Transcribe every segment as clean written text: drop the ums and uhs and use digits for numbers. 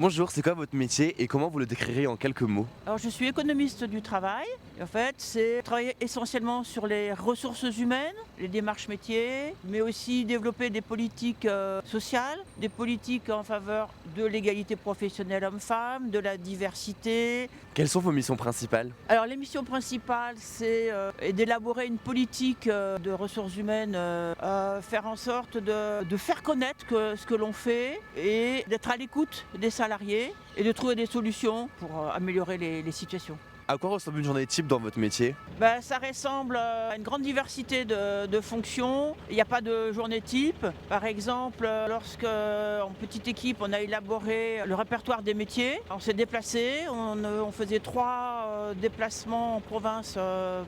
Bonjour, c'est quoi votre métier et comment vous le décrirez en quelques mots? Alors, je suis économiste du travail. Et en fait, c'est travailler essentiellement sur les ressources humaines, les démarches métiers, mais aussi développer des politiques sociales, des politiques en faveur de l'égalité professionnelle homme-femme, de la diversité. Quelles sont vos missions principales? Alors, les missions principales, c'est d'élaborer une politique de ressources humaines, faire en sorte de faire connaître ce que l'on fait et d'être à l'écoute des salariés et de trouver des solutions pour améliorer les situations. À quoi ressemble une journée type dans votre métier? Ça ressemble à une grande diversité de fonctions. Il n'y a pas de journée type. Par exemple, lorsque, en petite équipe, on a élaboré le répertoire des métiers, on s'est déplacé, on faisait 3 déplacements en province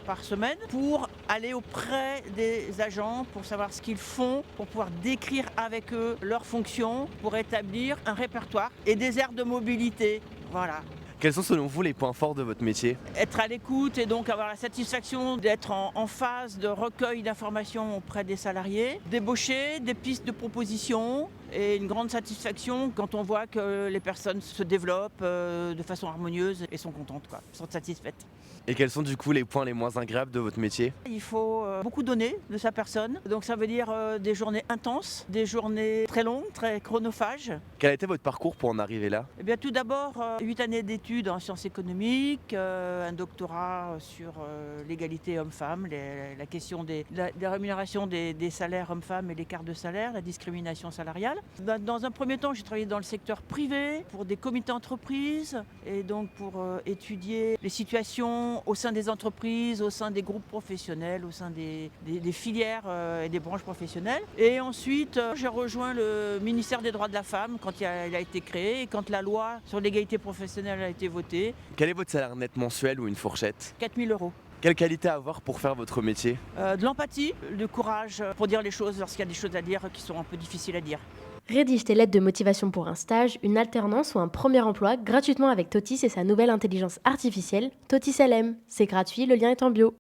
par semaine pour aller auprès des agents, pour savoir ce qu'ils font, pour pouvoir décrire avec eux leurs fonctions, pour établir un répertoire et des aires de mobilité. Voilà. Quels sont selon vous les points forts de votre métier? Être à l'écoute et donc avoir la satisfaction d'être en phase de recueil d'informations auprès des salariés, débaucher des pistes de propositions et une grande satisfaction quand on voit que les personnes se développent de façon harmonieuse et sont contentes, sont satisfaites. Et quels sont du coup les points les moins agréables de votre métier? Il faut beaucoup donner de sa personne, donc ça veut dire des journées intenses, des journées très longues, très chronophages. Quel a été votre parcours pour en arriver là? Eh bien, tout d'abord, 8 années d'études en sciences économiques, un doctorat sur l'égalité homme-femme, la question des rémunérations des salaires hommes-femmes et l'écart de salaire, la discrimination salariale. Dans un premier temps, j'ai travaillé dans le secteur privé pour des comités d'entreprise et donc pour étudier les situations au sein des entreprises, au sein des groupes professionnels, au sein des filières et des branches professionnelles. Et ensuite, j'ai rejoint le ministère des droits de la femme quand il a été créé et quand la loi sur l'égalité professionnelle a été votée. Quel est votre salaire net mensuel ou une fourchette? 4 000 euros. Quelle qualité avoir pour faire votre métier? De l'empathie, du courage pour dire les choses lorsqu'il y a des choses à dire qui sont un peu difficiles à dire. Rédige tes lettres de motivation pour un stage, une alternance ou un premier emploi gratuitement avec Totis et sa nouvelle intelligence artificielle, Totis LM. C'est gratuit, le lien est en bio.